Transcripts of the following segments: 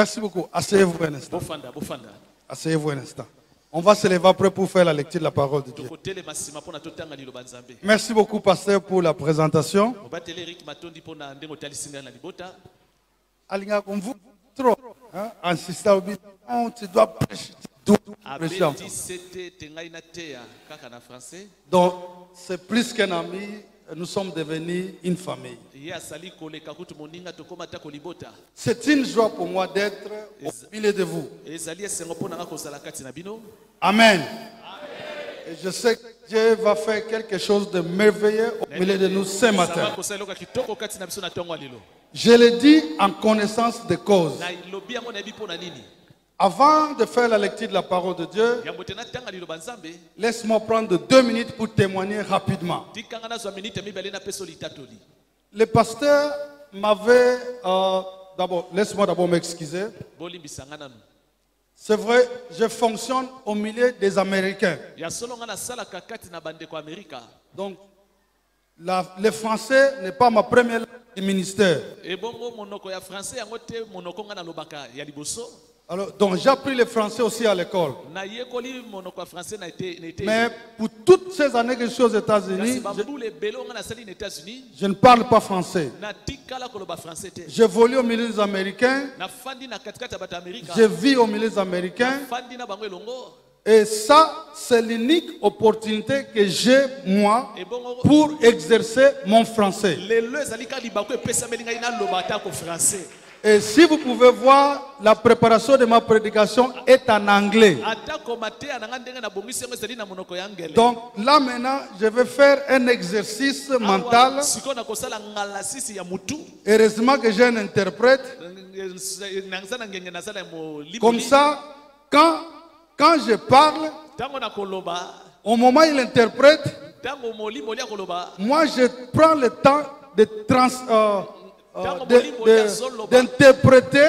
Merci beaucoup. Asseyez-vous un instant. Asseyez-vous un instant. On va se lever après pour faire la lecture de la parole de Dieu. Merci beaucoup, pasteur, pour la présentation. Alinga, on vous trop insistant, tu dois prêcher. Donc, c'est plus qu'un ami, nous sommes devenus une famille. C'est une joie pour moi d'être au milieu de vous. Amen. Et je sais que Dieu va faire quelque chose de merveilleux au milieu de nous ce matin. Je le dis en connaissance de cause. Avant de faire la lecture de la parole de Dieu, laisse-moi prendre 2 minutes pour témoigner rapidement. Le pasteur m'avait... laisse-moi d'abord m'excuser. C'est vrai, je fonctionne au milieu des Américains. Donc, le français n'est pas ma première langue du ministère. Alors, donc j'ai appris le français aussi à l'école. Mais pour toutes ces années que je suis aux États-Unis, je ne parle pas français. J'évolue au milieu des Américains. Je vis au milieu des Américains. Et ça, c'est l'unique opportunité que j'ai, moi, pour exercer mon français. Et si vous pouvez voir, la préparation de ma prédication est en anglais. Donc là maintenant, je vais faire un exercice mental. Heureusement que j'ai un interprète. Comme ça, quand je parle, au moment où il interprète, moi je prends le temps d'interpréter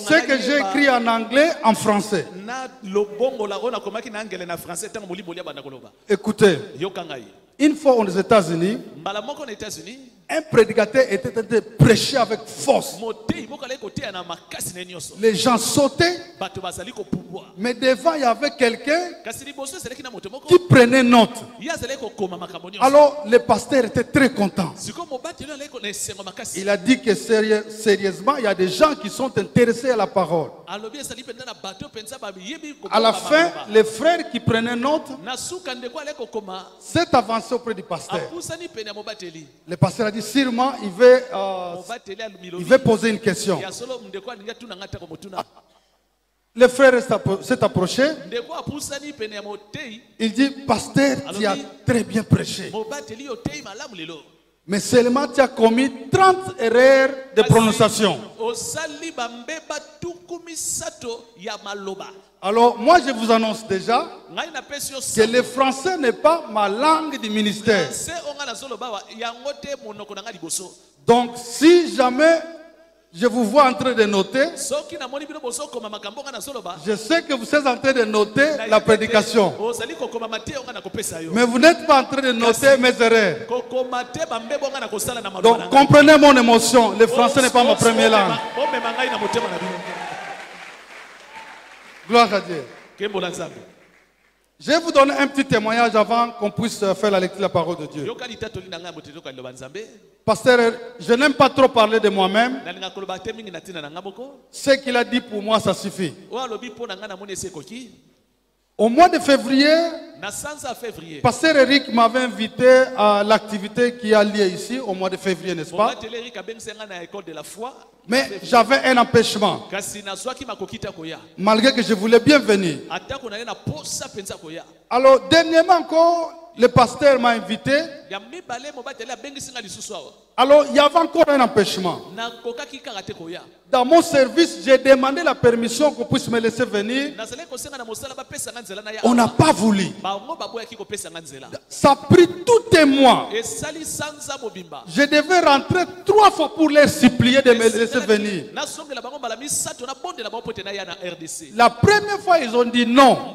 ce que j'ai écrit en anglais en français. Écoutez, une fois aux États-Unis, un prédicateur était en train de prêcher avec force. Les gens sautaient, mais devant il y avait quelqu'un qui prenait note. Alors le pasteur était très content. Il a dit que sérieusement, il y a des gens qui sont intéressés à la parole. À la fin, les frères qui prenaient note s'est avancé auprès du pasteur. Le pasteur a dit, sûrement, il veut poser une question. Le frère s'est approché. Il dit, pasteur, tu as très bien prêché. Mais seulement tu as commis 30 erreurs de prononciation. Alors moi je vous annonce déjà que le français n'est pas ma langue du ministère. Donc si jamais je vous vois en train de noter, je sais que vous êtes en train de noter la prédication. Mais vous n'êtes pas en train de noter mes erreurs. Donc comprenez mon émotion. Le français n'est pas ma première langue. Gloire à Dieu. Je vais vous donner un petit témoignage avant qu'on puisse faire la lecture de la parole de Dieu. Pasteur, je n'aime pas trop parler de moi-même. Ce qu'il a dit pour moi, ça suffit. Au mois de février, Pasteur Eric m'avait invité à l'activité qui a lieu ici, au mois de février, n'est-ce pas? Mais j'avais un empêchement. Malgré que je voulais bien venir. Alors, dernièrement encore, le pasteur m'a invité. Alors, il y avait encore un empêchement. Dans mon service, j'ai demandé la permission qu'on puisse me laisser venir. On n'a pas voulu. Ça a pris tout un mois. Je devais rentrer 3 fois pour les supplier de me laisser venir. La première fois, ils ont dit non.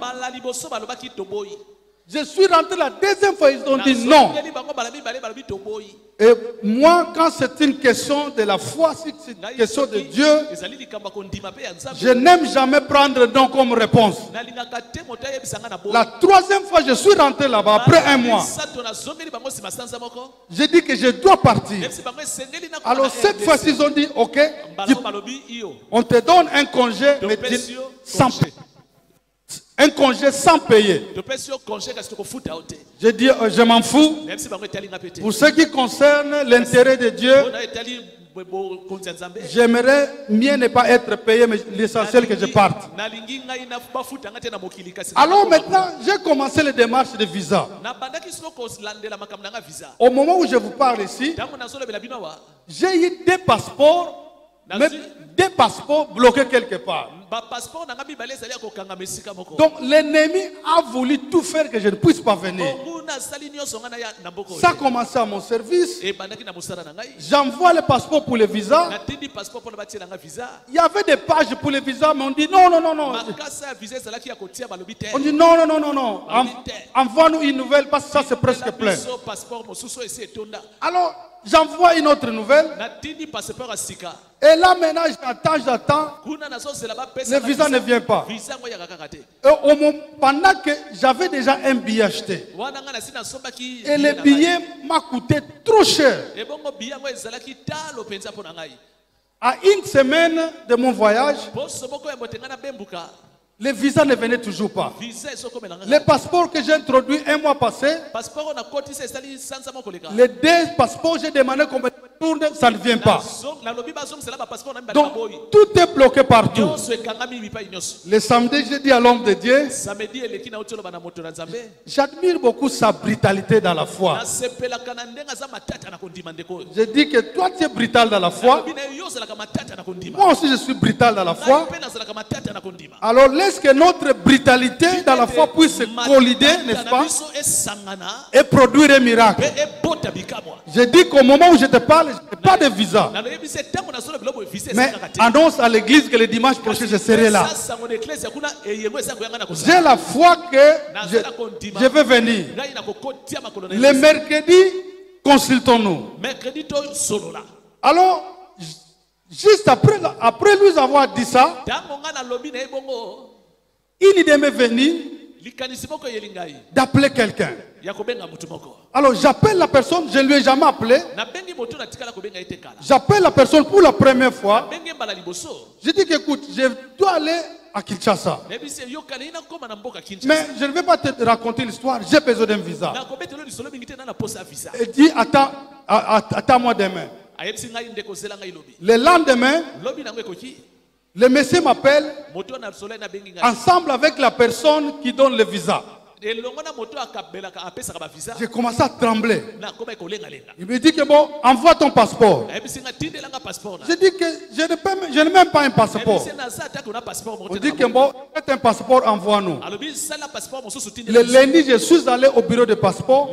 Je suis rentré la deuxième fois, ils ont dit non. Et moi, quand c'est une question de la foi, si c'est une question de Dieu, je n'aime jamais prendre non comme réponse. La troisième fois, je suis rentré là-bas après un mois. J'ai dit que je dois partir. Alors cette fois-ci, ils ont dit, ok, on te donne un congé, mais sans payer. Un congé sans payer. Je dis, je m'en fous. Pour ce qui concerne l'intérêt de Dieu, j'aimerais mieux ne pas être payé, mais l'essentiel que je parte. Alors maintenant, j'ai commencé les démarches de visa. Au moment où je vous parle ici, j'ai eu des passeports, mais des passeports bloqués quelque part. Donc l'ennemi a voulu tout faire que je ne puisse pas venir. Ça a commencé à mon service. J'envoie le passeport pour le visa. Il y avait des pages pour le visa, mais on dit non, non, non, non. On dit non, non, non, non, non. Envoie-nous une nouvelle parce que ça c'est presque plein. Alors j'envoie une autre nouvelle. Et là maintenant j'attends. Le visa ne vient pas. Et pendant que j'avais déjà un billet acheté. Et le billet m'a coûté trop cher. À une semaine de mon voyage, le visa ne venait toujours pas. Le passeport que j'ai introduit un mois passé, les deux passeports, j'ai demandé qu'on me tourne, ça ne vient pas. Donc, tout est bloqué partout. Le samedi, j'ai dit à l'homme de Dieu, j'admire beaucoup sa brutalité dans la foi. J'ai dit que toi, tu es brutal dans la foi. Moi aussi, je suis brutal dans la foi. Alors, laisse que notre brutalité dans la foi puisse collider, n'est-ce pas, et produire un miracle. J'ai dit qu'au moment où je te parle, je n'ai pas de visa. Mais annonce à l'église que le dimanche prochain, je serai là. J'ai la foi que je vais venir. Le mercredi, consultons-nous. Alors, juste après lui avoir dit ça, une idée m'est venue d'appeler quelqu'un. Alors j'appelle la personne, je ne lui ai jamais appelé. J'appelle la personne pour la première fois. Je dis qu'écoute, je dois aller à Kinshasa. Mais je ne vais pas te raconter l'histoire, j'ai besoin d'un visa. Il dit, attends-moi demain. Le lendemain, le monsieur m'appelle ensemble avec la personne qui donne le visa. J'ai commencé à trembler. Il me dit que bon, envoie ton passeport. J'ai dit que je n'ai même pas un passeport. On dit que bon, faites un passeport, envoie-nous. Le lundi, je suis allé au bureau de passeport.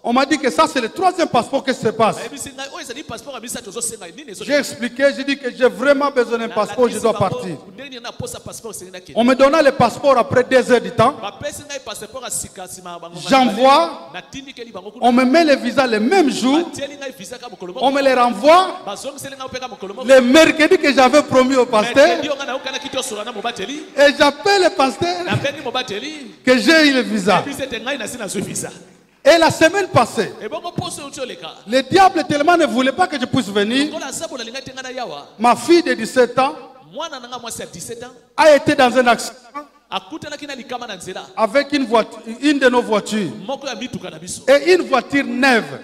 On m'a dit que ça c'est le troisième passeport que se passe. J'ai expliqué, j'ai dit que j'ai vraiment besoin d'un passeport, je dois partir. On me donna le passeport après 2 heures du temps. J'envoie, on me met le visa le même jour, on me les renvoie. Le mercredi que j'avais promis au pasteur, et j'appelle le pasteur que j'ai eu le visa. Et la semaine passée, le diable tellement ne voulait pas que je puisse venir. Ma fille de 17 ans a été dans un accident avec une de nos voitures et une voiture neuve.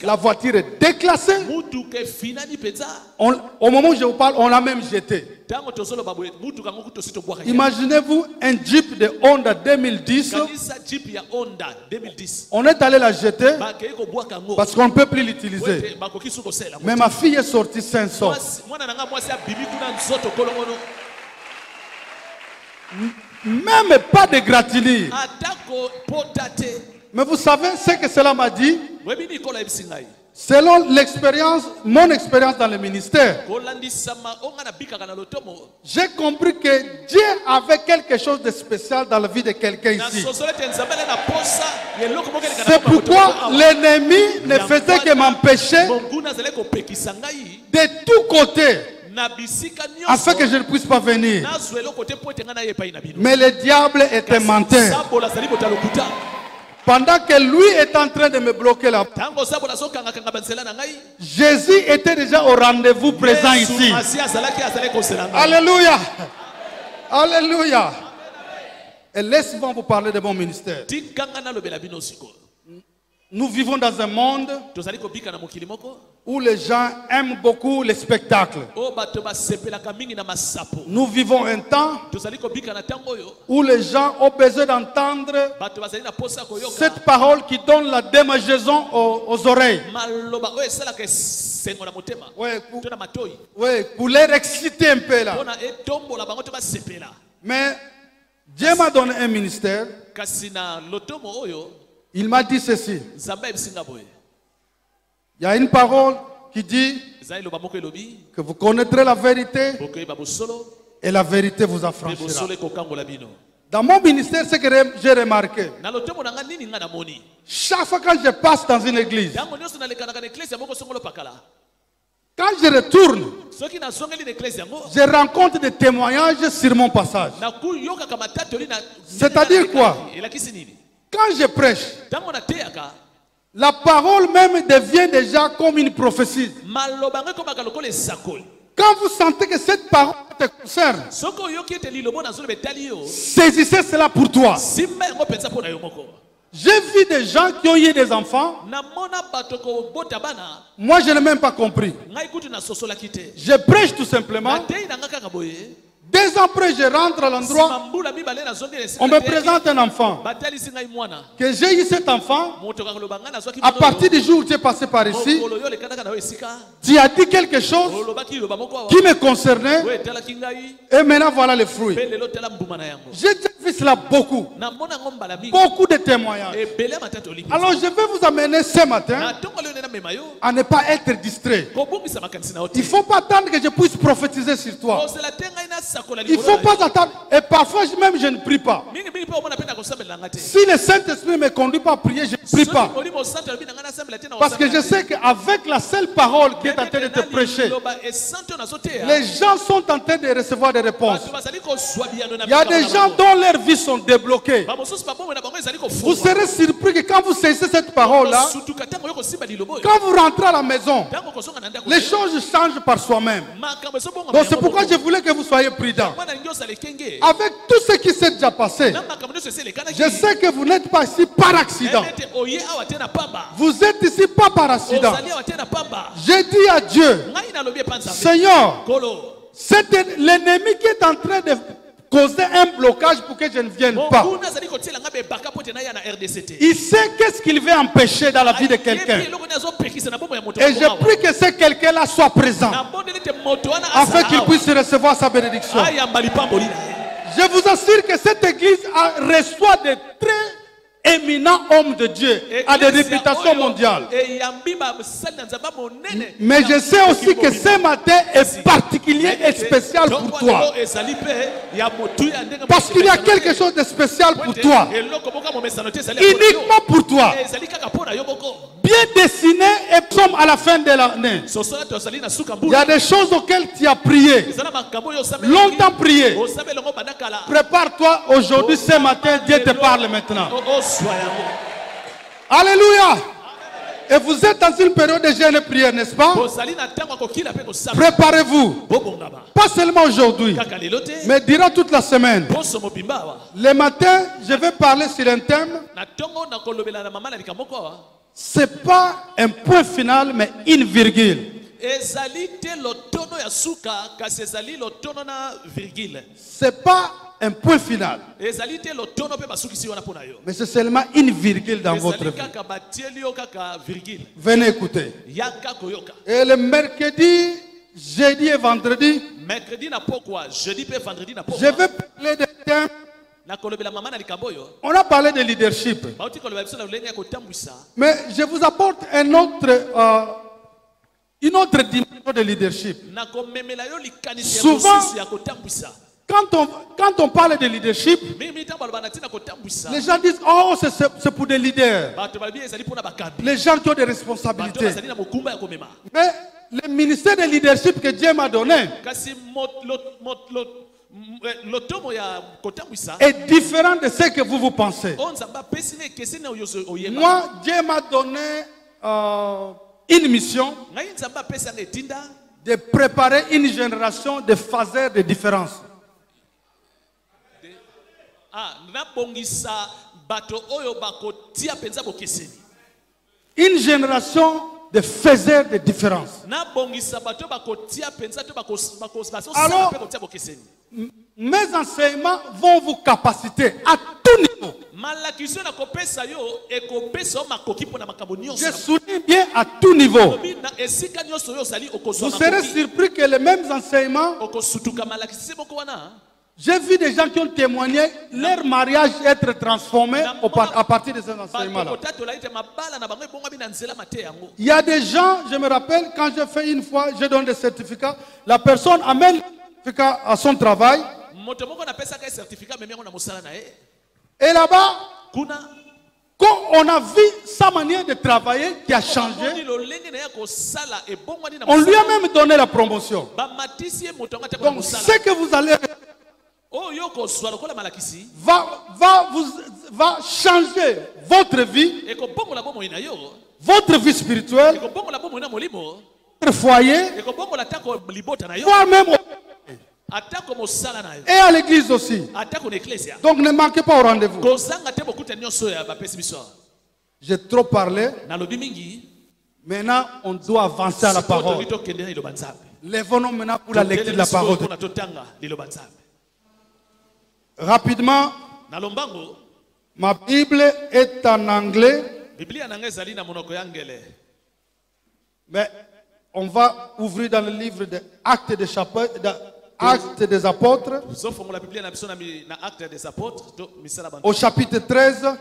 La voiture est déclassée. Au moment où je vous parle, on l'a même jetée. Imaginez-vous un Jeep de Honda 2010. On est allé la jeter parce qu'on ne peut plus l'utiliser. Mais ma fille est sortie sain sauf. Même pas de gratinure. Mais vous savez ce que cela m'a dit? Selon l'expérience, mon expérience dans le ministère, j'ai compris que Dieu avait quelque chose de spécial dans la vie de quelqu'un ici. C'est pourquoi l'ennemi ne faisait que m'empêcher de tous côtés, afin que je ne puisse pas venir. Mais le diable était menteur. Pendant que lui est en train de me bloquer là, Jésus était déjà au rendez-vous présent ici. Alléluia. Alléluia. Et laisse-moi vous parler de mon ministère. Nous vivons dans un monde où les gens aiment beaucoup les spectacles. Nous vivons un temps où les gens ont besoin d'entendre cette parole qui donne la démangeaison aux oreilles. Oui, pour les exciter un peu là. Mais Dieu m'a donné un ministère. Il m'a dit ceci. Il y a une parole qui dit que vous connaîtrez la vérité et la vérité vous affranchira. Dans mon ministère, ce que j'ai remarqué, chaque fois quand je passe dans une église, quand je retourne, je rencontre des témoignages sur mon passage. C'est-à-dire quoi? Quand je prêche, la parole même devient déjà comme une prophétie. Quand vous sentez que cette parole te concerne, saisissez cela pour toi. J'ai vu des gens qui ont eu des enfants. Moi, je n'ai même pas compris. Je prêche tout simplement. 2 ans après, je rentre à l'endroit. On me présente un enfant. Que j'ai eu cet enfant. À partir du jour où tu es passé par ici, tu as dit quelque chose qui me concernait. Et maintenant, voilà les fruits. J'ai vu cela beaucoup. Beaucoup de témoignages. Alors, je vais vous amener ce matin à ne pas être distrait. Il ne faut pas attendre que je puisse prophétiser sur toi. Il ne faut pas attendre. Et parfois même je ne prie pas. Si le Saint-Esprit ne me conduit pas à prier, je ne prie pas. Parce que je sais qu'avec la seule parole qui est en train de te prêcher, les gens sont en train de recevoir des réponses. Il y a des gens dont leurs vies sont débloquées. Vous serez surpris que quand vous saisissez cette parole-là, quand vous rentrez à la maison, les choses changent par soi-même. Donc c'est pourquoi je voulais que vous soyez prudents. Avec tout ce qui s'est déjà passé, je sais que vous n'êtes pas ici par accident. Vous êtes ici pas par accident. J'ai dit à Dieu, Seigneur, c'est l'ennemi qui est en train de causer un blocage pour que je ne vienne pas. Il sait qu'est-ce qu'il veut empêcher dans la vie de quelqu'un. Et je prie que ce quelqu'un-là soit présent afin qu'il puisse recevoir sa bénédiction. Je vous assure que cette église reçoit de très éminent homme de Dieu à des réputations mondiales. Mais je sais aussi que ce matin est particulier et spécial pour toi. Parce qu'il y a quelque chose de spécial pour toi. Uniquement pour toi. Bien dessiné et nous sommes à la fin de l'année. Il y a des choses auxquelles tu as prié. Longtemps prié. Prépare-toi aujourd'hui, ce matin, Dieu te parle maintenant. Alléluia. Et vous êtes dans une période de jeûne et prière, n'est-ce pas? Préparez-vous. Pas seulement aujourd'hui, mais durant toute la semaine. Le matin, je vais parler sur un thème. Ce n'est pas un point final, mais une virgule. C'est pas un point final, mais c'est seulement une virgule dans votre vie. Venez écouter. Et le mercredi, jeudi et vendredi, je vais parler de thème On a parlé de leadership. Mais je vous apporte une autre dimension de leadership. Souvent, quand on parle de leadership, les gens disent, oh, c'est pour des leaders. Les gens qui ont des responsabilités. Mais le ministère de leadership que Dieu m'a donné est différent de ce que vous pensez. Moi, Dieu m'a donné une mission de préparer une génération de phaseurs de différence. Une génération de faiseurs de différence. Alors, mes enseignements vont vous capaciter à tout niveau. Je souligne bien à tout niveau. Vous serez surpris que les mêmes enseignements, j'ai vu des gens qui ont témoigné leur mariage être transformé à partir de ces enseignements-là. Il y a des gens, je me rappelle, quand j'ai fait une fois, je donne des certificats, la personne amène le certificat à son travail. Et là-bas, quand on a vu sa manière de travailler qui a changé, on lui a même donné la promotion. Donc, ce que vous allez va changer votre vie, votre vie spirituelle, votre foyer, voire même et à l'église aussi. Donc ne manquez pas au rendez-vous. J'ai trop parlé. Maintenant, on doit avancer à la parole. Lèvons-nous maintenant pour la lecture de la parole. Rapidement, ma Bible est en anglais. Mais on va ouvrir dans le livre des Actes des Apôtres. Au chapitre 13.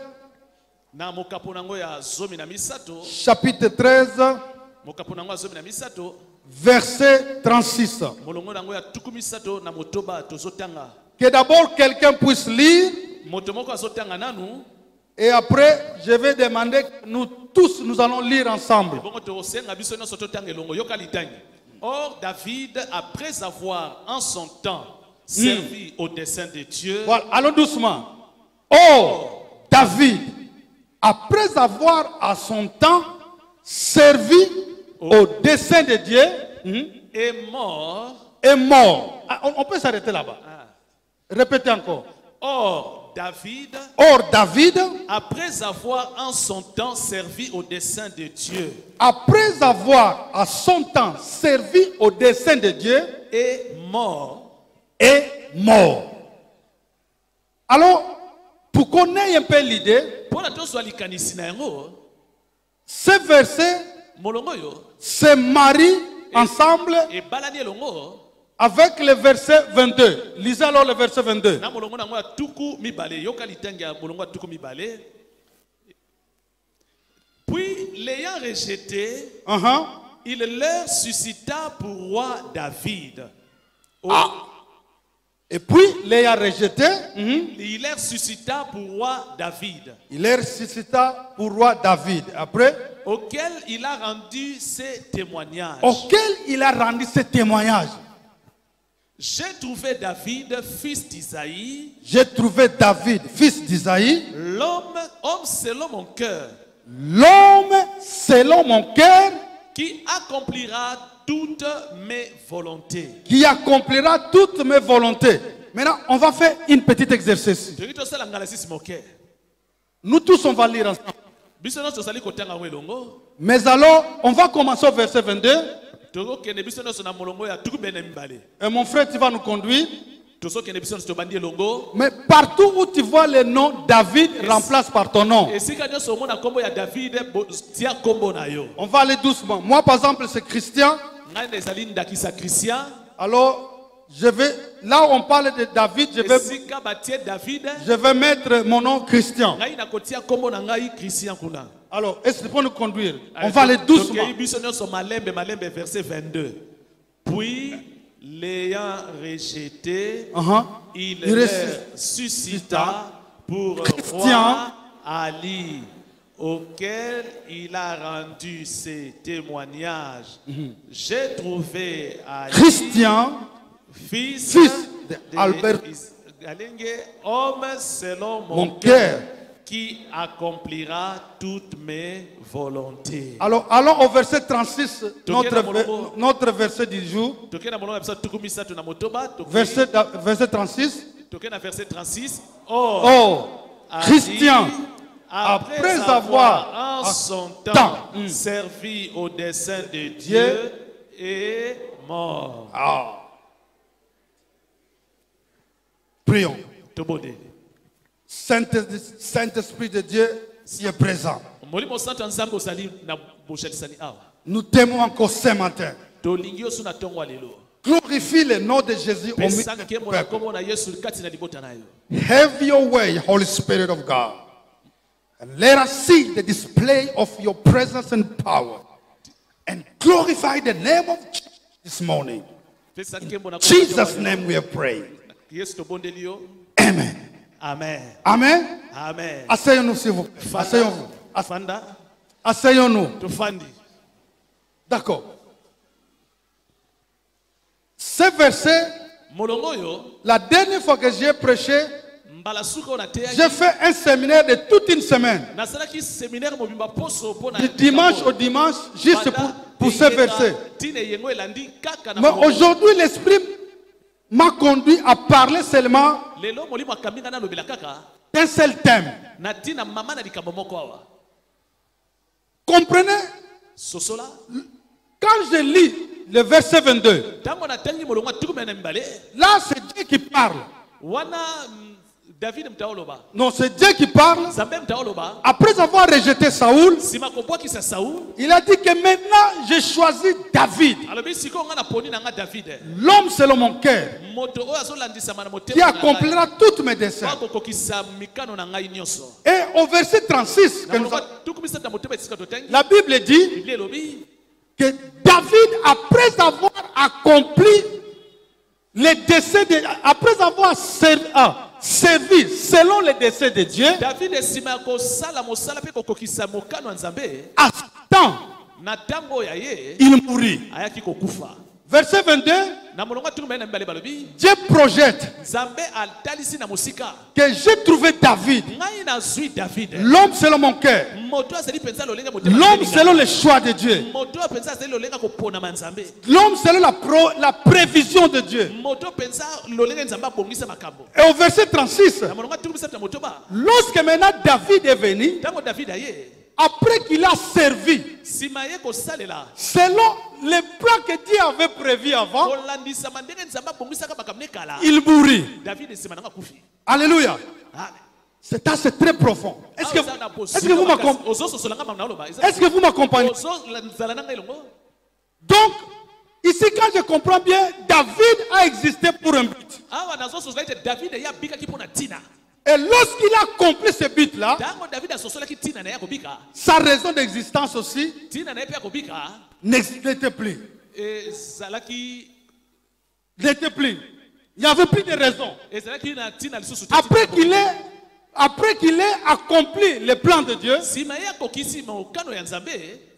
Chapitre 13. Verset 36. Que d'abord quelqu'un puisse lire. Et après, je vais demander que nous tous, nous allons lire ensemble. Or, David, après avoir en son temps servi au dessein de Dieu. Voilà, allons doucement. Or, David, après avoir à son temps servi au dessein de Dieu, est mort. Est mort. On peut s'arrêter là-bas. Répétez encore. Or, David, après avoir en son temps servi au dessein de Dieu, après avoir à son temps servi au dessein de Dieu, est mort. Alors, pour qu'on ait un peu l'idée, ce verset se marie ensemble avec le verset 22. Lisez alors le verset 22. Puis, l'ayant rejeté, il leur suscita pour roi David. Et puis, l'ayant rejeté, il leur suscita pour roi David. Il leur suscita pour roi David. Après, auquel il a rendu ses témoignages. J'ai trouvé David, fils d'Isaïe. Homme selon mon cœur. Qui accomplira toutes mes volontés. Maintenant, on va faire une petite exercice. Nous tous, on va lire ensemble. Mais alors, on va commencer au verset 22. Et mon frère, tu vas nous conduire. Mais partout où tu vois le nom David, remplace par ton nom. On va aller doucement. Moi, par exemple, c'est Christian. Alors, là où on parle de David, je vais mettre mon nom Christian. Alors, est-ce qu'il faut nous conduire? On va aller doucement. Verset 22. Puis, l'ayant rejeté, il ressuscita pour roi Ali, auquel il a rendu ses témoignages. J'ai trouvé Ali, Christian, fils d'Albert, homme selon mon cœur, qui accomplira toutes mes volontés. Alors, allons au verset 36, notre verset du jour. Verset 36. Verset 36. Oh, Christian, après avoir en son temps servi au dessein de Dieu, est mort. Prions. Saint-Esprit de Dieu y est présent. Nous t'aimons encore ce matin. Glorifie le nom de Jésus au milieu du peuple. Have your way, Holy Spirit of God. And let us see the display of your presence and power. And glorify the name of Jesus this morning. In Jesus' name we have prayed. Amen. Amen. Amen. Amen. Asseyons-nous s'il vous plaît. Asseyons-vous. Asseyons-nous. D'accord. Ce verset, la dernière fois que j'ai prêché, j'ai fait un séminaire de toute une semaine. Du dimanche au dimanche, juste pour ce verset. Mais aujourd'hui, l'Esprit m'a conduit à parler seulement d'un seul thème. Comprenez? Quand je lis le verset 22, là c'est Dieu qui parle. Non, c'est Dieu qui parle. Après avoir rejeté Saoul, il a dit que maintenant j'ai choisi David, l'homme selon mon cœur, qui accomplira toutes mes desseins. Et au verset 36, la Bible dit que David, après avoir accompli les desseins, après avoir servi selon les desseins de Dieu, à ce temps, il mourut. Verset 22, Dieu projette que j'ai trouvé David, l'homme selon mon cœur, l'homme selon le choix de Dieu, l'homme selon la prévision de Dieu. Et au verset 36, lorsque maintenant David est venu, après qu'il a servi selon les plans que Dieu avait prévus avant, il mourut. Alléluia. C'est très profond. Est-ce que vous m'accompagnez? Donc, ici, quand je comprends bien, David a existé pour un but. Et lorsqu'il a accompli ce but-là, sa raison d'existence aussi n'était plus. N'était plus. Il n'y avait plus de raison. Après qu'il ait accompli le plan de Dieu,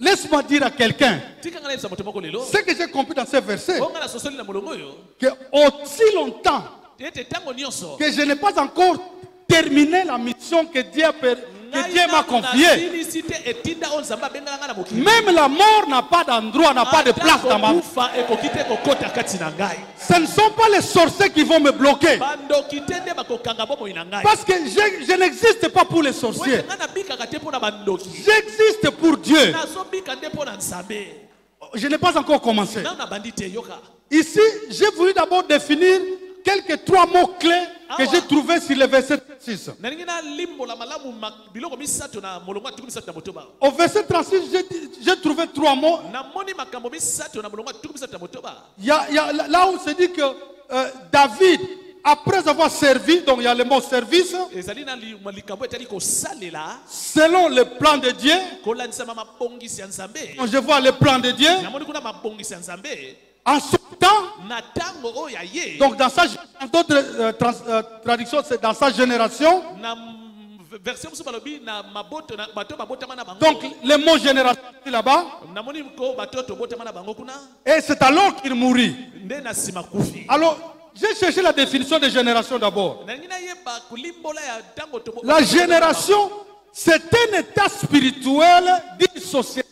laisse-moi dire à quelqu'un ce que j'ai compris dans ce verset, que aussi longtemps que je n'ai pas encore terminé la mission que Dieu m'a confiée, même la mort n'a pas d'endroit, n'a pas de place dans ma vie. Ce ne sont pas les sorciers qui vont me bloquer, parce que je n'existe pas pour les sorciers, j'existe pour Dieu. Je n'ai pas encore commencé. Ici, j'ai voulu d'abord définir quelques 3 mots clés que j'ai trouvés sur le verset 36. Au verset 36, j'ai trouvé 3 mots. Il y a là où se dit que David, après avoir servi, donc il y a le mot service, selon le plan de Dieu, quand je vois le plan de Dieu, en ce temps, donc dans d'autres traductions, c'est dans sa génération. Donc le mot génération là-bas. Et c'est alors qu'il mourit. Alors, j'ai cherché la définition de génération d'abord. La génération, c'est un état spirituel d'une société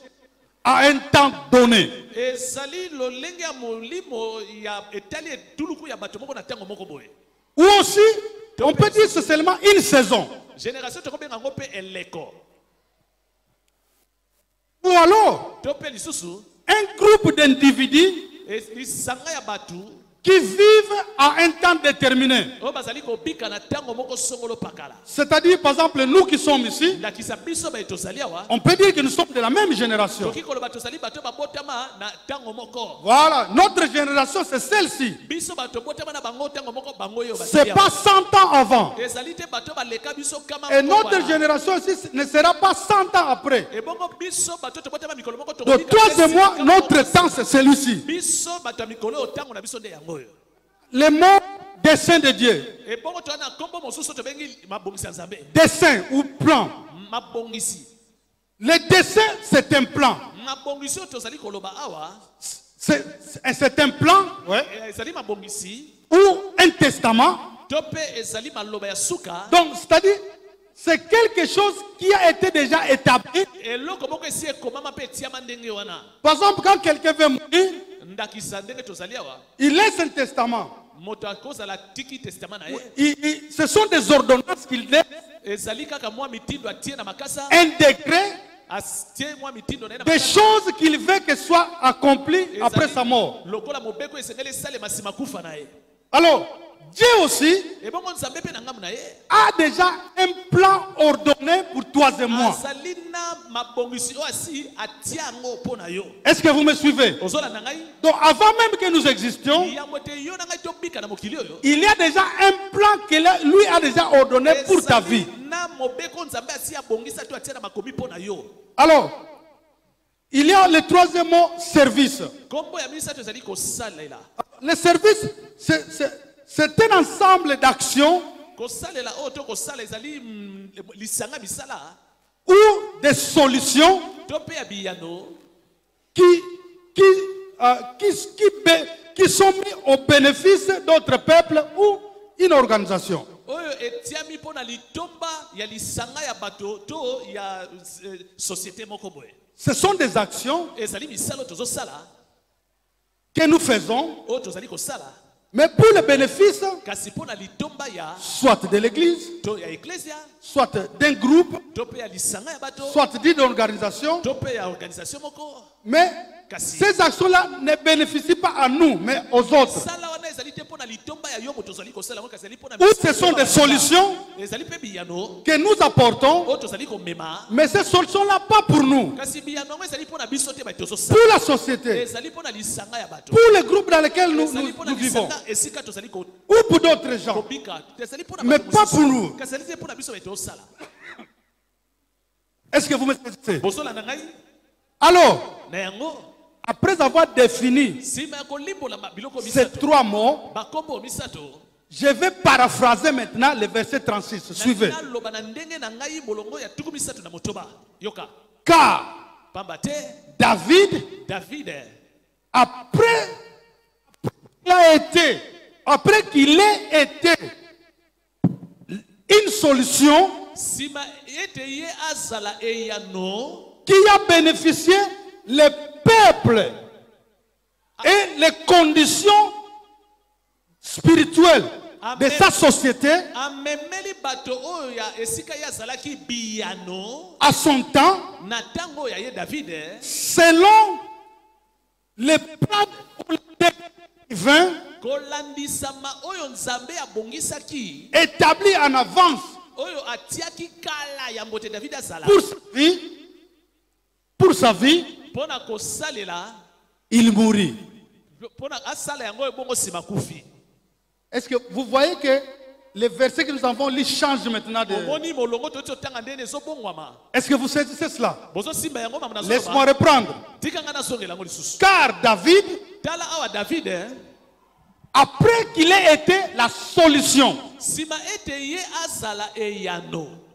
à un temps donné. Ou aussi, on peut dire que c'est seulement une saison. Ou alors, un groupe d'individus qui vivent à un temps déterminé. C'est-à-dire, par exemple, nous qui sommes ici, on peut dire que nous sommes de la même génération. Voilà, notre génération, c'est celle-ci. C'est pas 100 ans avant. Et notre génération aussi ne sera pas 100 ans après. Donc, toi et moi, notre temps, c'est celui-ci. Le mot dessein de Dieu. Dessein ou plan. Le dessein, c'est un plan. C'est un plan, ouais, ou un testament. Donc, c'est-à-dire, c'est quelque chose qui a été déjà établi. Par exemple, quand quelqu'un veut mourir, il laisse un testament. Ce sont des ordonnances qu'il laisse, un décret, des choses qu'il veut que soient accomplies après sa mort. Alors, Dieu aussi a déjà un plan ordonné pour toi et moi. Est-ce que vous me suivez? Donc avant même que nous existions, il y a déjà un plan que lui a déjà ordonné pour ta vie. Alors, il y a le troisième mot, service. Le service, c'est un ensemble d'actions ou des solutions qui sont mises au bénéfice d'autres peuples ou une organisation. Ce sont des actions que nous faisons, mais pour le bénéfice, soit de l'église, soit d'un groupe, soit d'une organisation. Mais ces actions-là ne bénéficient pas à nous, mais aux autres. Ou ce sont des solutions que nous apportons, mais ces solutions-là pas pour nous, pour la société, pour le groupe dans lequel nous vivons, ou pour d'autres gens, mais pas pour nous. Est-ce que vous me saisissez? Alors, après avoir défini ces trois mots, je vais paraphraser maintenant le verset 36. Suivez. Car David, après qu'il ait été une solution qui a bénéficié le peuple et les conditions spirituelles de sa société à son temps, selon le plan divin établi en avance pour sa vie, il mourit. Est-ce que vous voyez que les versets que nous avons lus changent maintenant de... Est-ce que vous saisissez cela? Laisse-moi reprendre. Car David, après qu'il ait été la solution,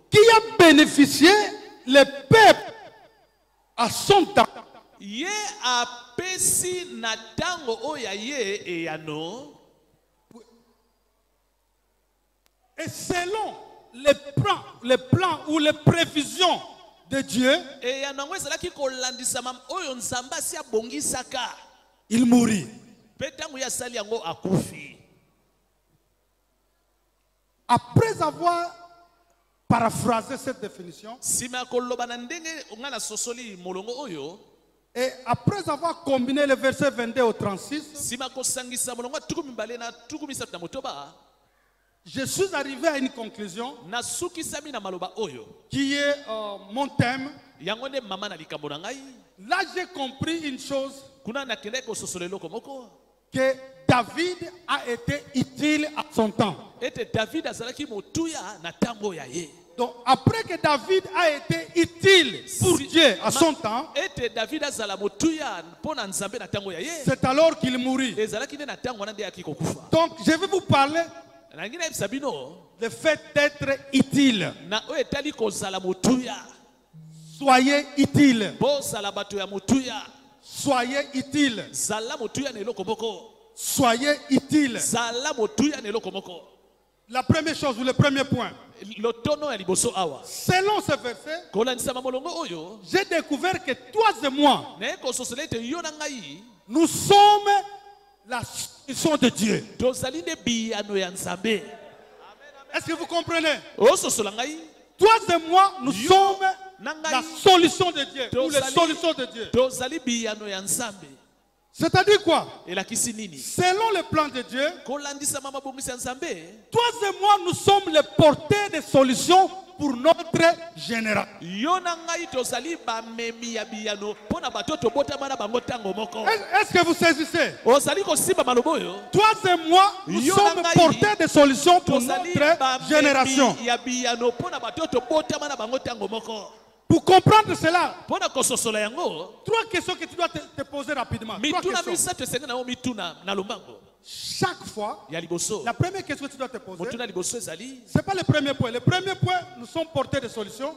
qui a bénéficié le peuple à son temps, et selon les plans ou les prévisions de Dieu, il mourit. Après avoir paraphrasé cette définition, et après avoir combiné les versets 22 au 36, je suis arrivé à une conclusion qui est mon thème. Là, j'ai compris une chose, que David a été utile à son temps. Donc, après que David a été utile pour Dieu à son temps, c'est alors qu'il mourit. Donc, je vais vous parler le fait d'être utile. Soyez utile. Soyez utile. Soyez utile. La première chose ou le premier point. Selon ce verset, j'ai découvert que toi et moi, nous sommes la solution de Dieu. Est-ce que vous comprenez? Toi et moi, nous sommes la solution de Dieu. Ou les solutions de Dieu. C'est-à-dire quoi? Selon le plan de Dieu, toi et moi, nous sommes les porteurs de solutions pour notre génération. Est-ce que vous saisissez? Toi et moi, nous sommes porteurs de solutions pour notre génération. Pour comprendre cela, trois questions que tu dois te poser rapidement. Chaque fois, la première question que tu dois te poser, ce n'est pas le premier point. Le premier point, nous sommes portés de solutions.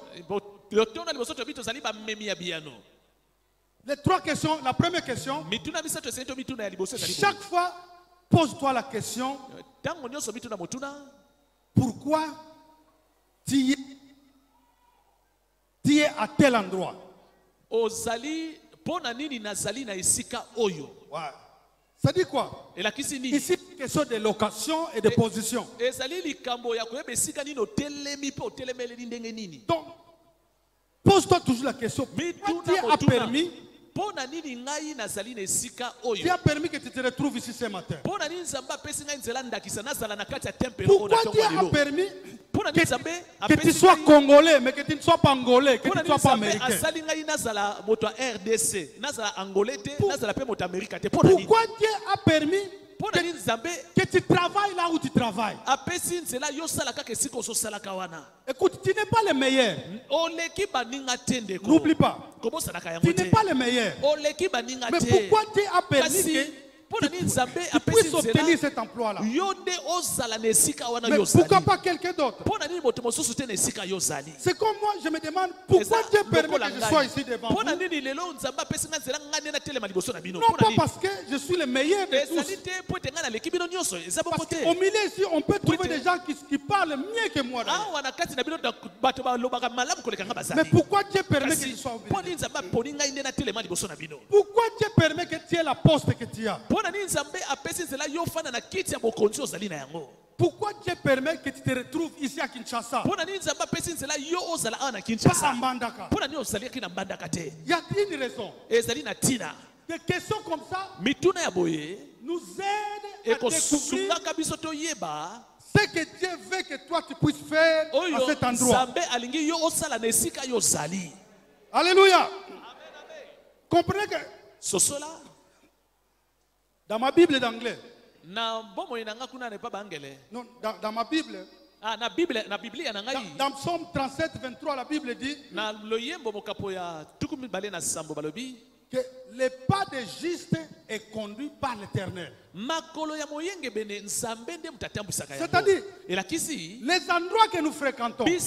Les trois questions, la première question, chaque fois, pose-toi la question, pourquoi tu es à tel endroit? Ouais. Ça dit quoi? Ici, c'est question de location et de position. Donc, pose-toi toujours la question. Pourquoi Dieu a permis que tu te retrouves ici ce matin? Pourquoi Dieu a permis que tu sois congolais, mais que tu ne sois pas angolais, que tu ne sois pas américain? Pourquoi Dieu a permis que tu travailles là où tu travailles? Écoute, tu n'es pas le meilleur. N'oublie pas. Tu n'es pas le meilleur. Mais pourquoi Dieu a permis que tu puisses obtenir cet emploi-là? Mais pourquoi pas quelqu'un d'autre? C'est comme moi, je me demande pourquoi Dieu permet que je sois ici devant vous. Non pas parce que je suis le meilleur de tous. Parce qu'au milieu ici, on peut trouver des gens qui parlent mieux que moi. Mais pourquoi Dieu permet que je sois au milieu? Pourquoi Dieu permet que tu aies la poste que tu as? Pourquoi Dieu permet que tu te retrouves ici à Kinshasa? Pas à Mbandaka. Il y a une raison. Des questions comme ça nous aident à découvrir ce que Dieu veut que toi tu puisses faire à cet endroit. Alléluia. Comprenez que dans ma Bible d'anglais, Na bomo inanga kuna ne pa bangele. Non, dans ma Bible. Ah, na Bible ya nangai. Dans Psaume 37, 23, la Bible dit na loyembo mokapo ya tukumi bale na sambo balobi que le pas des justes est conduit par l'Éternel. Makolo ya moyenge bene nzambe nde mutatambusaka yango. C'est-à-dire les endroits que nous fréquentons, les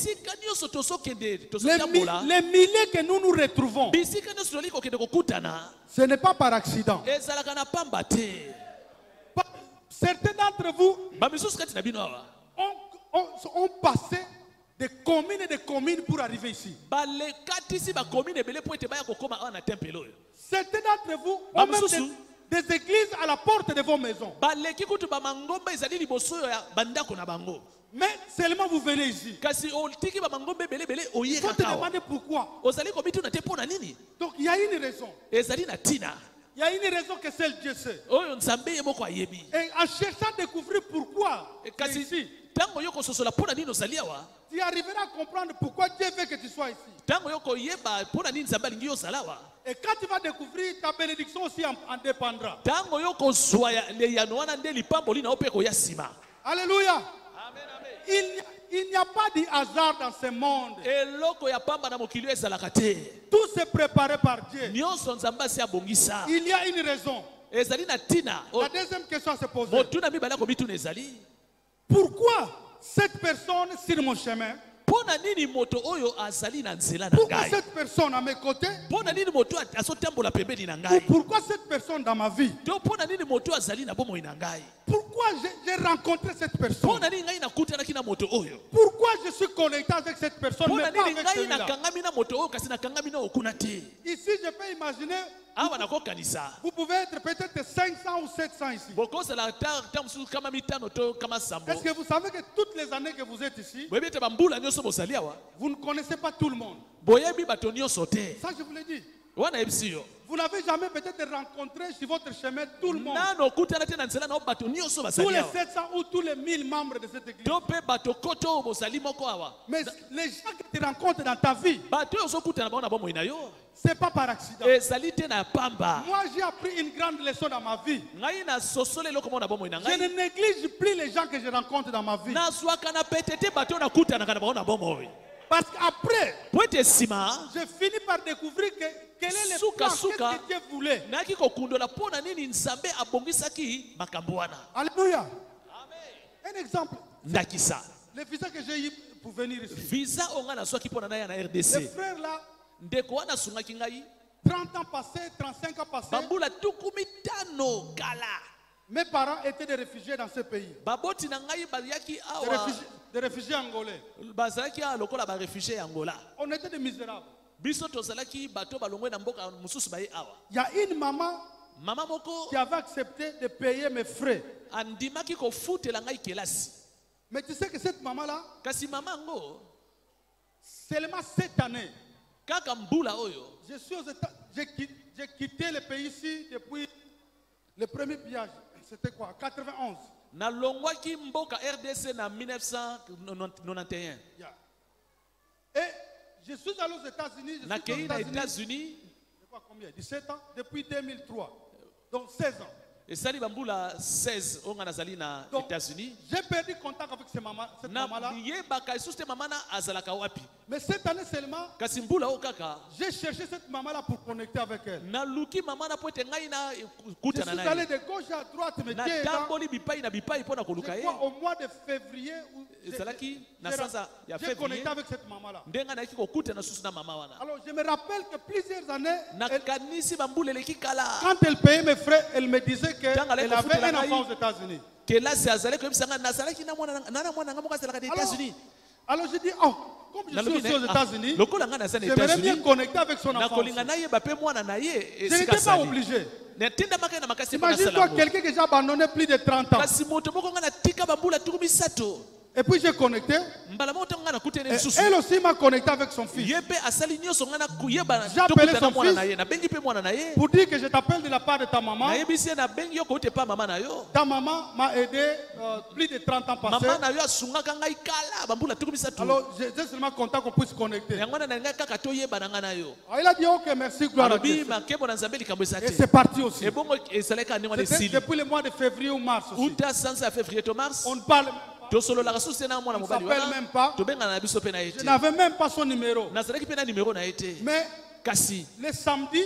milliers que nous retrouvons, ce n'est pas par accident. Certains d'entre vous ont passé de communes pour arriver ici. Certains d'entre vous ont même des églises à la porte de vos maisons. Mais seulement vous venez ici. Il faut te demander pourquoi. Donc il y a une raison. Il y a une raison que seul Dieu sait. Et en cherchant à découvrir pourquoi tu es ici, tu arriveras à comprendre pourquoi Dieu veut que tu sois ici. Et quand tu vas découvrir, ta bénédiction aussi en dépendra. Alléluia. Il n'y a pas de hasard dans ce monde. Tout c'est préparé par Dieu. Il y a une raison. La deuxième question à se poser. Pourquoi cette personne sur mon chemin? Pourquoi cette personne à mes côtés? Pourquoi cette personne dans ma vie? Pourquoi j'ai rencontré cette personne? Pourquoi je suis connecté avec cette personne mais pas avec celui-là? Ici, je peux imaginer, vous pouvez être peut-être 500 ou 700 ici. Est-ce que vous savez que toutes les années que vous êtes ici, vous ne connaissez pas tout le monde? Ça, je vous l'ai dit. Vous n'avez jamais peut-être rencontré sur votre chemin tout le monde. Tous les 700 ou tous les 1000 membres de cette église. Mais les gens que tu rencontres dans ta vie, ce n'est pas par accident. Moi, j'ai appris une grande leçon dans ma vie. Je ne néglige plus les gens que je rencontre dans ma vie. Parce qu'après, je finis par découvrir quel est le plan que Dieu voulait. Alléluia. Un exemple. Le visa que j'ai eu pour venir ici. Les frères là, 30 ans passés, 35 ans passés. Mes parents étaient des réfugiés dans ce pays. Des réfugiés angolais. On était des misérables. Il y a une maman qui avait accepté de payer mes frais. Mais tu sais que cette maman-là, seulement cette année, j'ai quitté le pays ici depuis le premier pillage. C'était quoi? 91. Na longwaki mboka RDC na 1991. Yeah. Et je suis allé aux États-Unis. Je suis aux États-Unis. Combien? 17 ans? Depuis 2003. Donc 16 ans. Et Sali Bambula 16 on a nazali na États-Unis. J'ai perdu contact avec cette maman-là. Mais cette année seulement, j'ai cherché cette maman-là pour connecter avec elle. Je suis allé de gauche à droite, mais Dieu est là. Au mois de février, j'ai connecté avec cette maman-là. Alors je me rappelle que plusieurs années, quand elle payait mes frais, elle me disait qu'elle avait un enfant aux États-Unis. Alors je dis, oh, comme je suis aussi aux États-Unis, j'aimerais bien connecter avec son enfant. Je n'étais pas obligé. Imagine-toi quelqu'un que j'ai abandonné plus de 30 ans. Et puis j'ai connecté. Et elle aussi m'a connecté avec son fils. J'ai appelé son fils pour dire que je t'appelle de la part de ta maman. Ta maman m'a aidé plus de 30 ans passés. Alors j'ai seulement content qu'on puisse connecter. Il a dit ok, merci, gloire à Dieu. Et c'est parti aussi. Depuis le mois de février ou mars aussi. On parle. On ne s'appelle même pas. Je n'avais même pas son numéro. Mais le samedi,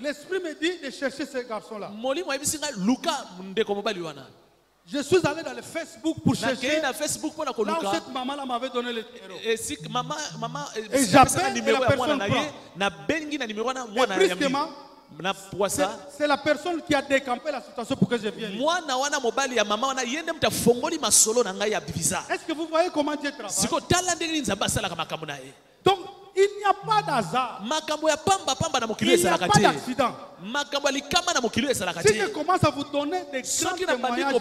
l'esprit me dit de chercher ce garçon-là. Je suis allé dans le Facebook pour chercher. Là où cette maman-là m'avait donné le numéro. Et j'appelle et la personne prend. Et brusquement, c'est la personne qui a décampé la situation pour que je vienne. Est-ce que vous voyez comment Dieu travaille? Donc, il n'y a pas d'hasard. Il n'y a pas d'accident. Si je commence à vous donner des grands témoignages,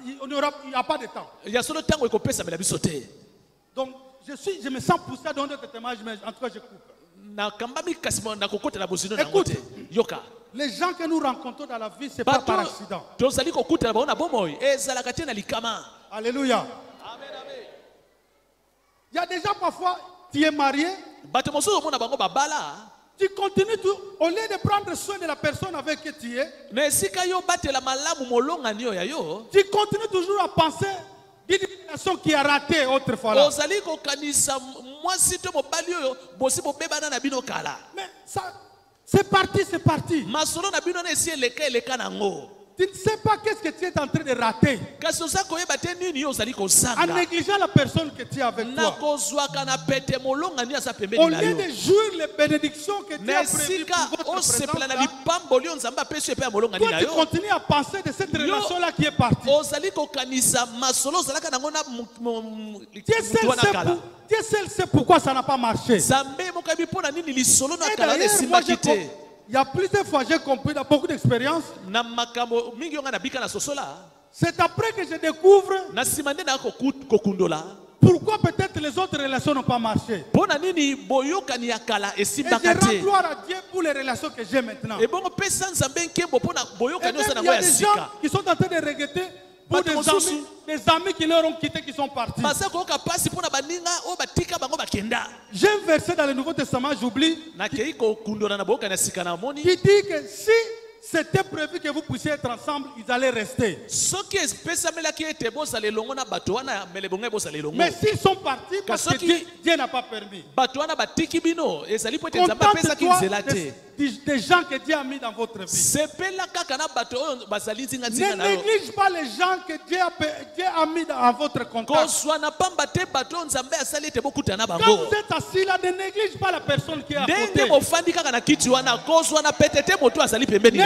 il n'y a pas de temps. Donc, je me sens poussé à donner des témoignages, mais en tout cas, je coupe. Écoute, les gens que nous rencontrons dans la vie, ce n'est pas par accident. Alléluia. Il y a déjà parfois, tu es marié, tu continues tout, au lieu de prendre soin de la personne avec qui tu es, tu continues toujours à penser d'une relation qui a raté autrefois là. Mais ça, c'est parti. Tu ne sais pas qu'est-ce que tu es en train de rater. En négligeant la personne que tu es avec toi. Au lieu de jouir les bénédictions que Dieu a prévues pour votre présence, toi tu continues à penser de cette relation-là qui est partie. Dieu seul sait pourquoi ça n'a pas marché. Et d'ailleurs, moi, il y a plusieurs fois j'ai compris, dans beaucoup d'expériences. C'est après que je découvre pourquoi peut-être les autres relations n'ont pas marché. Et je rends gloire à Dieu pour les relations que j'ai maintenant. Et même il y a des gens qui sont en train de regretter pour des amis qui leur ont quitté, qui sont partis. J'ai un verset dans le Nouveau Testament, j'oublie, qui dit que si c'était prévu que vous puissiez être ensemble, ils allaient rester. Mais s'ils sont partis, parce que Dieu n'a pas permis. Contente-toi des gens que Dieu a mis dans votre vie. Ne néglige pas les gens que Dieu a mis dans votre contact. Quand vous êtes assis là, ne néglige pas la personne qui est à côté.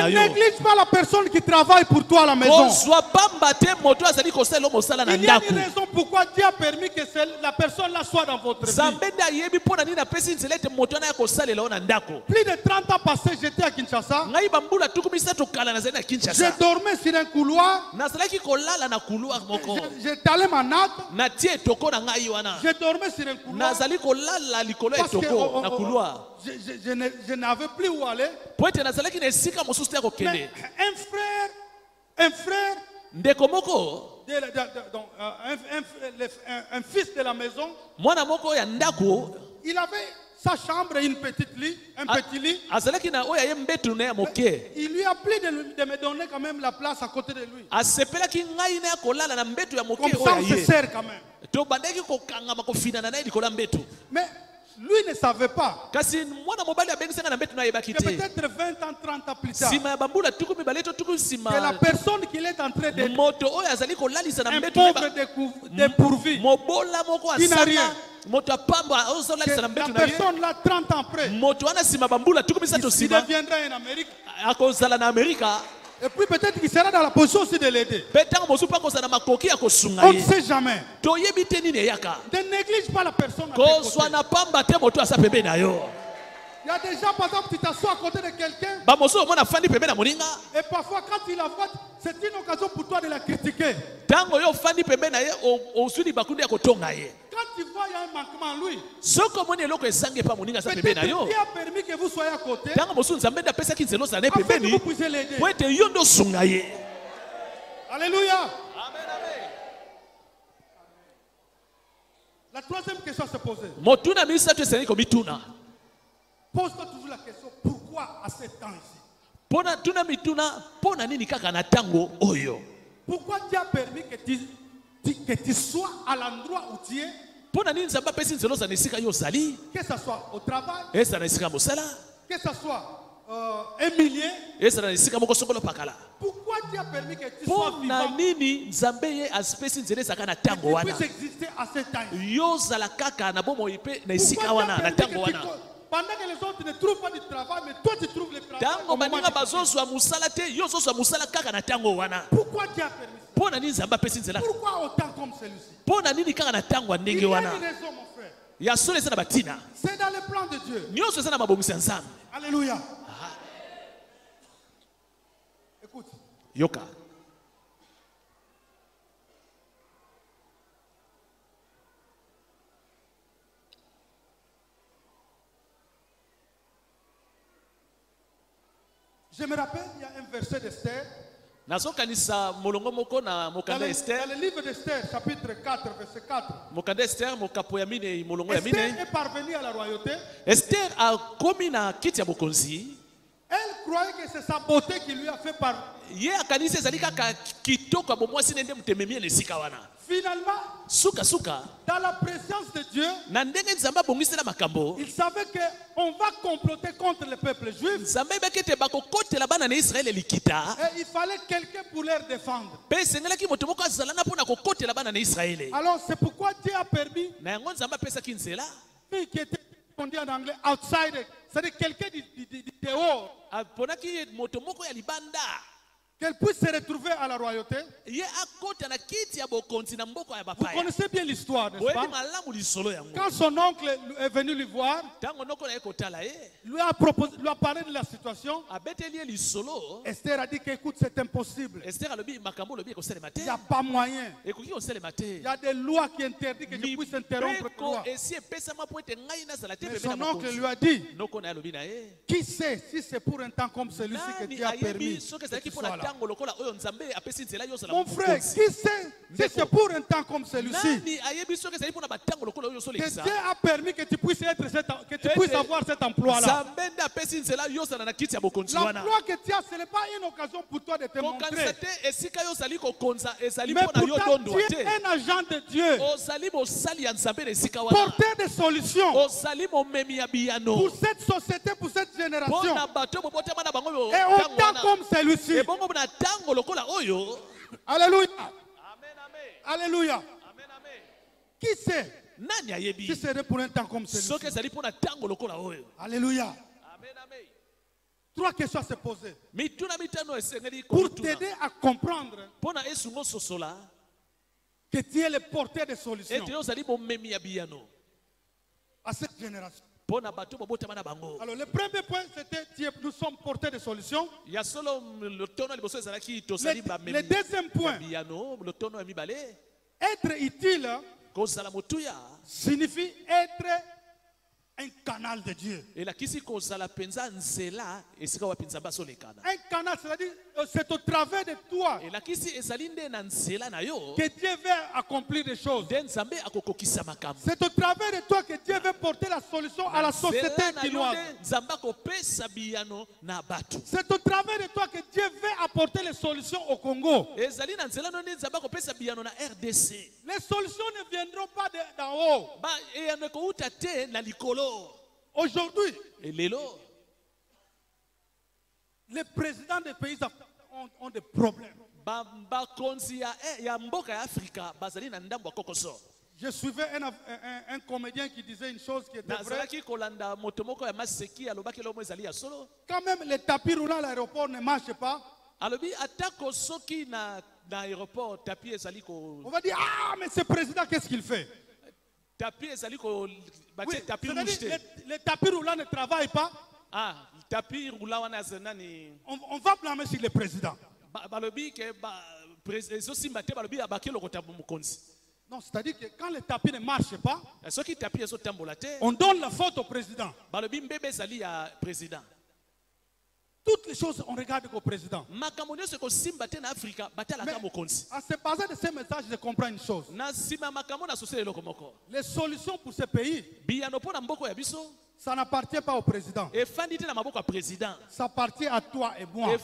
Ne néglige pas la personne qui travaille pour toi à la maison. Il y a une raison pourquoi Dieu a permis que la personne là soit dans votre vie. Plus de 30 ans passés, j'étais à Kinshasa. Je dormais sur un couloir. J'étais allé manade. Je dormais sur un couloir. Je n'avais plus où aller. Mais un frère, un fils de la maison, il avait sa chambre et une petite lit, un petit lit. Il lui a plu de me donner quand même la place à côté de lui. Comme ça, on se sert quand même. Mais lui ne savait pas que peut-être 20 ans, 30 ans plus tard, que la personne qu'il est en train d'être, un pauvre dépourvu, qui n'a rien, que la personne là 30 ans après, il deviendra en Amérique. Et puis peut-être qu'il sera dans la position aussi de l'aider. On ne sait jamais. Ne néglige pas la personne à tes côtés. Il y a des gens, par exemple, tu t'assois à côté de quelqu'un. Et parfois, quand il la voit, c'est une occasion pour toi de la critiquer. Quand tu vois qu'il y a un manquement en lui, peut-être Dieu a permis que vous soyez à côté, afin que vous puissiez l'aider. Alléluia. La troisième question à se poser. Pose-toi toujours la question, pourquoi à ce temps ici? Pourquoi Dieu a permis que tu sois à l'endroit où tu es? Que ce soit au travail, que ce soit un millier. Pourquoi Dieu a permis que tu sois vivant? Que tu puisses exister à ce temps. Pendant que les autres ne trouvent pas du travail, mais toi tu trouves le travail. Pourquoi Dieu a permis ça? Pourquoi autant comme celui-ci? Il y a une raison, mon frère. C'est dans le plan de Dieu. Alléluia. Écoute. Yoka. Je me rappelle, il y a un verset d'Esther. Dans le livre d'Esther, chapitre 4, verset 4. Esther est parvenue à la royauté. Esther a commis na kiti ya bokonzi. Elle croyait que c'est sa beauté qui lui a fait par. Finalement, dans la présence de Dieu, il savait qu'on va comploter contre le peuple juif. Et il fallait quelqu'un pour les défendre. Alors c'est pourquoi Dieu a permis, qui était, on dit en anglais, outsider, c'est-à-dire quelqu'un du dehors, qu'elle puisse se retrouver à la royauté. Vous connaissez bien l'histoire, n'est-ce pas? Quand son oncle est venu lui voir, lui a parlé de la situation. Esther a dit qu'écoute, c'est impossible. Il n'y a pas moyen. Il y a des lois qui interdisent que je puisse interrompre les lois. Mais son oncle lui a dit, qui sait si c'est pour un temps comme celui-ci que Dieu a permis que tu sois là? Mon frère, qui sait si c'est pour un temps comme celui-ci que Dieu a permis que tu puisses avoir cet emploi-là? L'emploi que tu as, ce n'est pas une occasion pour toi de te montrer. Mais pourtant, tu es un agent de Dieu, porteur de solutions pour cette société, pour cette génération. Et autant comme celui-ci. Alléluia. Alléluia. Qui sait si c'est pour un temps comme celui-ci? Alléluia. Trois questions à se poser pour t'aider à comprendre que tu es le porteur de solutions à cette génération. Alors le premier point c'était nous sommes porteurs de solutions. Le deuxième point, être utile signifie être un canal de Dieu. Un canal, c'est-à-dire c'est au travers de toi que Dieu veut accomplir des choses. C'est au travers de toi que Dieu veut porter la solution à la société quinoise. C'est au travers de toi que Dieu veut apporter les solutions au Congo. Les solutions ne viendront pas d'en haut. Aujourd'hui, les présidents des pays africains ont des problèmes. Je suivais un comédien qui disait une chose qui était vraie. Quand même les tapis roulants à l'aéroport ne marchent pas, on va dire, ah mais ce président qu'est-ce qu'il fait? Oui, les tapis roulants ne travaillent pas. Ah, le tapis roulant, on va blâmer sur le président. Non, c'est-à-dire que quand le tapis ne marche pas, on donne la faute au président. Toutes les choses, on regarde au président. Mais en se basant de ces messages, je comprends une chose. Les solutions pour ce pays, ça n'appartient pas au président. Ça appartient à toi et moi.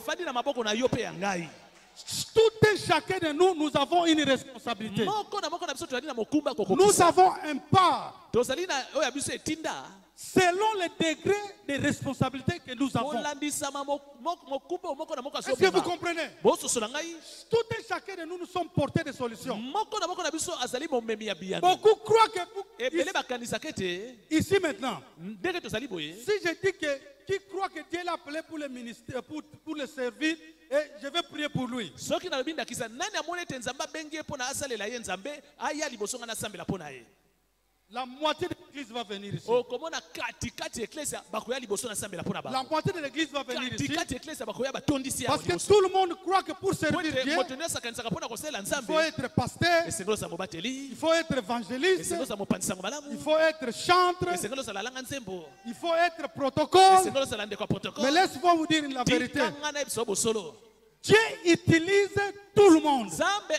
Tout et chacun de nous, nous avons une responsabilité. Nous avons un part. Selon le degré de responsabilité que nous avons. Est-ce que vous comprenez? Tout et chacun de nous, nous sommes portés de solutions. Beaucoup croient que ici maintenant, si je dis que qui croit que Dieu l'a appelé pour le ministère, pour le servir, et je vais prier pour lui. La moitié de l'église va venir ici. La moitié de l'église va venir ici. Parce que tout le monde croit que pour servir Dieu, il faut être pasteur, il faut être évangéliste, il faut être chantre, il faut être protocole. Mais laisse-moi vous dire la vérité. Dieu utilise tout le monde. Chacun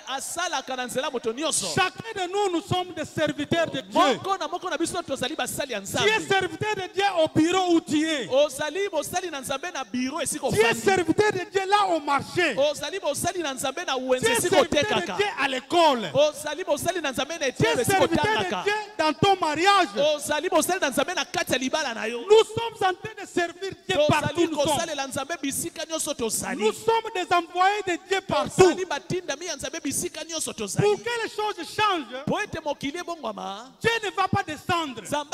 de nous, nous sommes des serviteurs de Dieu. Tu es serviteur de Dieu au bureau où tu es. Tu es serviteur de Dieu là au marché. Tu es serviteur de Dieu à l'école. Tu es serviteur de Dieu dans ton mariage. Nous sommes en train de servir Dieu partout. Nous sommes des envoyés de Dieu partout. Pour que les choses changent, Dieu ne va pas descendre dans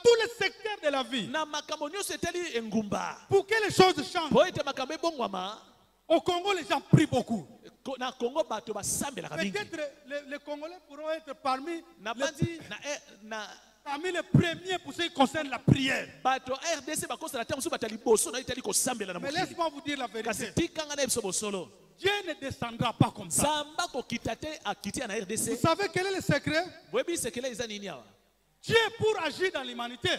tous les secteurs de la vie. Pour que les choses changent, au Congo, les gens prient beaucoup. Peut-être les Congolais pourront être parmi les premiers pour ce qui concerne la prière. Mais laisse-moi vous dire la vérité. Dieu ne descendra pas comme ça. Vous savez quel est le secret? Dieu, pour agir dans l'humanité,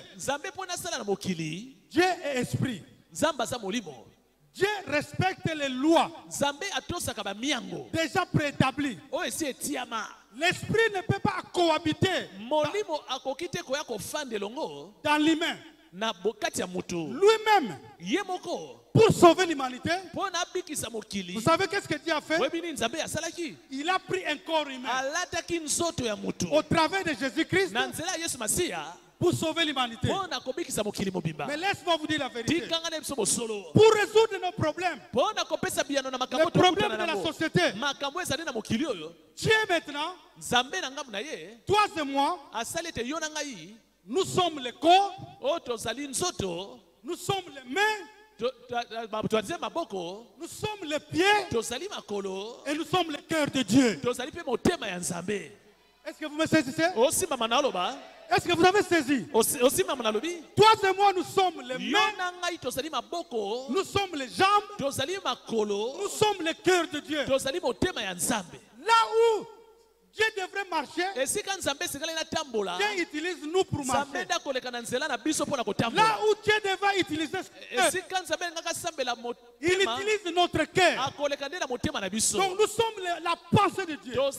Dieu est esprit. Dieu respecte les lois déjà préétablies. L'esprit ne peut pas cohabiter dans l'humain. Lui-même, pour sauver l'humanité, vous savez qu'est-ce que Dieu a fait? Il a pris un corps humain au travers de Jésus-Christ pour sauver l'humanité. Mais laisse-moi vous dire la vérité. Pour résoudre nos problèmes, les problèmes de la société, Dieu maintenant, toi et moi, nous sommes le corps, nous sommes les mains, nous sommes les pieds, et nous sommes le cœur de Dieu. Est-ce que vous me saisissez? Est-ce que vous avez saisi? Toi et moi, nous sommes les mains, nous sommes les jambes, nous sommes le cœur de Dieu. Là où Dieu devrait marcher, Dieu utilise nous pour marcher. Là où Dieu devrait utiliser il utilise notre cœur. Donc nous sommes la pensée de Dieu. Nous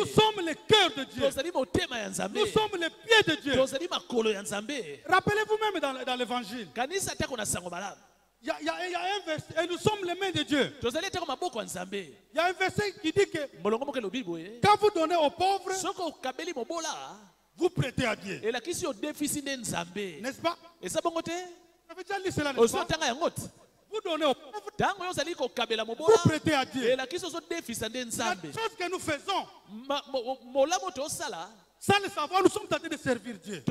sommes le cœur de Dieu. Nous sommes les pieds de Dieu. Rappelez-vous même dans l'évangile. Il y a un verset, et nous sommes les mains de Dieu. Il y a un verset qui dit que quand vous donnez aux pauvres, vous prêtez à Dieu. N'est-ce pas? Vous avez déjà lu cela, n'est-ce pas? Vous donnez aux pauvres, vous prêtez à Dieu. La chose que nous faisons, sans le savoir, nous sommes en train de servir Dieu.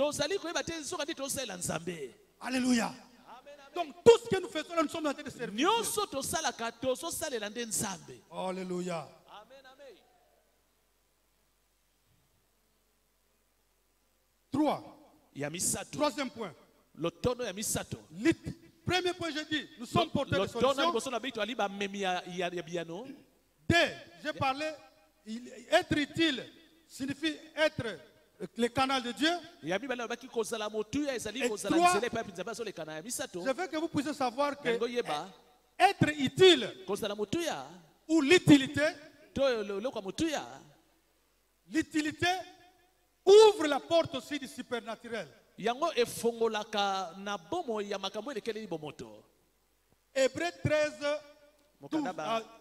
Alléluia. Donc tout ce que nous faisons là, nous sommes en train de servir Dieu. Alléluia. 3. Yamisato. Troisième point. Lotono yamisato. Premier point, j'ai dit, nous sommes porteurs de solutions. D, j'ai parlé, être utile signifie être le canal de Dieu. Et 3, je veux que vous puissiez savoir que être utile ou l'utilité ouvre la porte aussi du supernaturel. Yango efongolaka na bomo ya makambo elekele li bomoto. Hébreux 13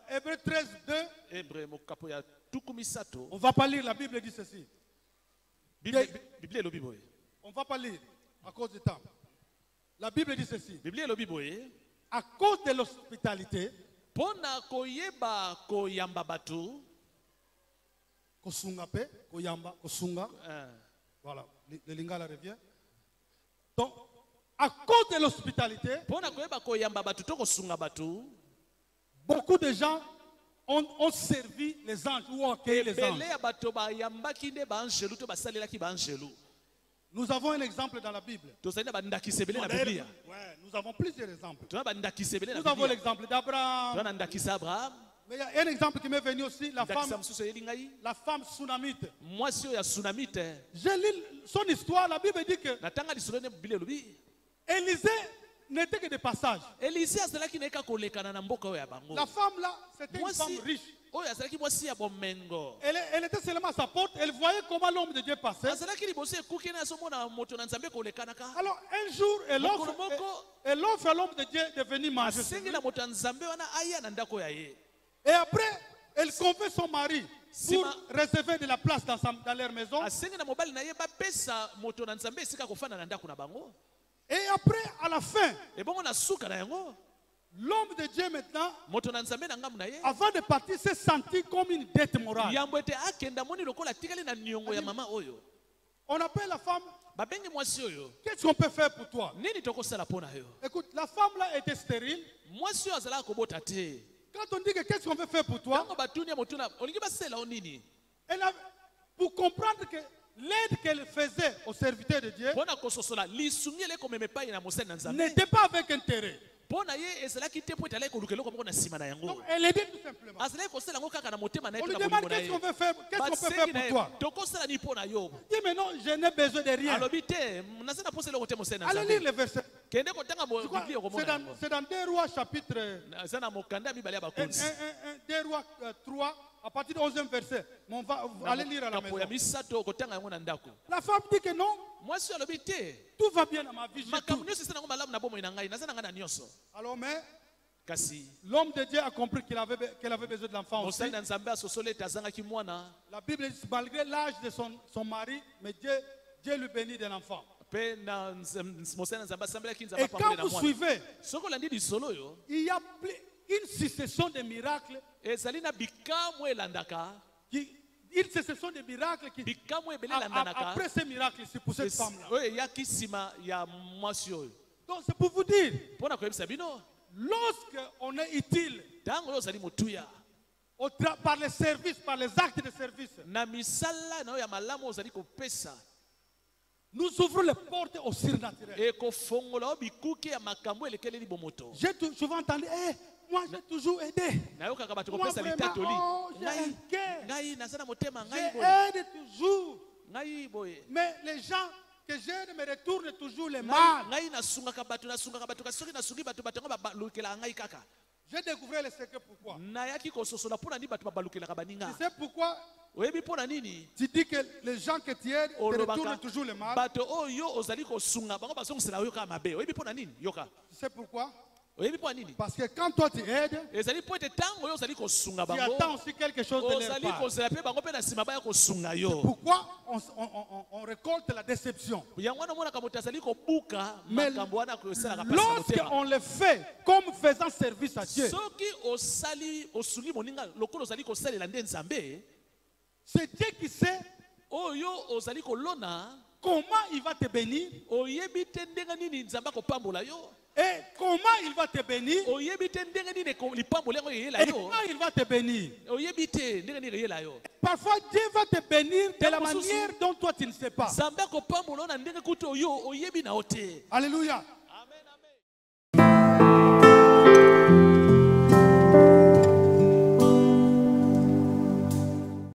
Hébreux 13 2. Hébreux mokapo ya tukumisato. On va pas lire, la Bible dit ceci. Bible lo biboye. On va pas lire à cause du temps. La Bible dit ceci. Bible lo biboye. À cause de l'hospitalité, pona koyeba koyamba batu, kosunga pe, koyamba, kosunga. Voilà, le lingala revient. Donc, à cause de l'hospitalité, beaucoup de gens ont servi les anges ou ont accueilli les anges. Nous avons un exemple dans la Bible. Ouais, nous avons plusieurs exemples. Nous avons l'exemple d'Abraham. Mais il y a un exemple qui m'est venu aussi, la femme Sunamite. J'ai lu son histoire, la Bible dit que Élisée n'était que de passage. La femme là, c'était une femme riche. Elle était seulement à sa porte, elle voyait comment l'homme de Dieu passait. Alors un jour, elle offre à l'homme de Dieu de venir manger. Et après, elle convainc son mari pour réserver de la place dans leur maison. Et après, à la fin, l'homme de Dieu maintenant, avant de partir, s'est senti comme une dette morale. On appelle la femme. Qu'est-ce qu'on peut faire pour toi? Écoute, la femme là était stérile. Quand on dit que qu'est-ce qu'on veut faire pour toi, pour comprendre que l'aide qu'elle faisait aux serviteurs de Dieu n'était pas avec intérêt. Donc, elle aidait tout simplement. On lui demande qu'est-ce qu'on veut faire, qu'est-ce qu'on peut faire pour toi. Il dit mais non, je n'ai besoin de rien. Allez lire le verset. C'est dans 2 Rois chapitre 2 Rois 3 à partir du 11e verset. On va aller lire à la maison. La femme dit que non. Tout va bien dans ma vie. Alors mais l'homme de Dieu a compris qu'elle avait besoin de l'enfant aussi. La Bible dit malgré l'âge de son mari, mais Dieu lui bénit de l'enfant. Et quand vous suivez, il y a une succession de miracles. Une succession de miracles qui après ces miracles, c'est pour cette femme-là. Donc c'est pour vous dire, lorsque on est utile par les services, par les actes de service, nous ouvrons les portes au surnaturel. J'ai souvent entendu, moi j'ai toujours aidé. Moi vraiment, j'ai un cœur. J'aide toujours. Mais les gens que j'aide me retournent toujours les mal. J'ai découvert le secret pourquoi. Tu sais pourquoi? Tu dis que les gens que tu aides te retournent toujours le mal. Tu sais pourquoi? Parce que quand toi tu aides, tu attends aussi quelque chose de leur part. C'est pourquoi on récolte la déception. Mais lorsqu'on le fait comme faisant service à Dieu, c'est Dieu qui sait comment il va te bénir. Et comment il va te bénir? Et comment il va te bénir? Parfois Dieu va te bénir de la manière dont toi tu ne sais pas. Alléluia.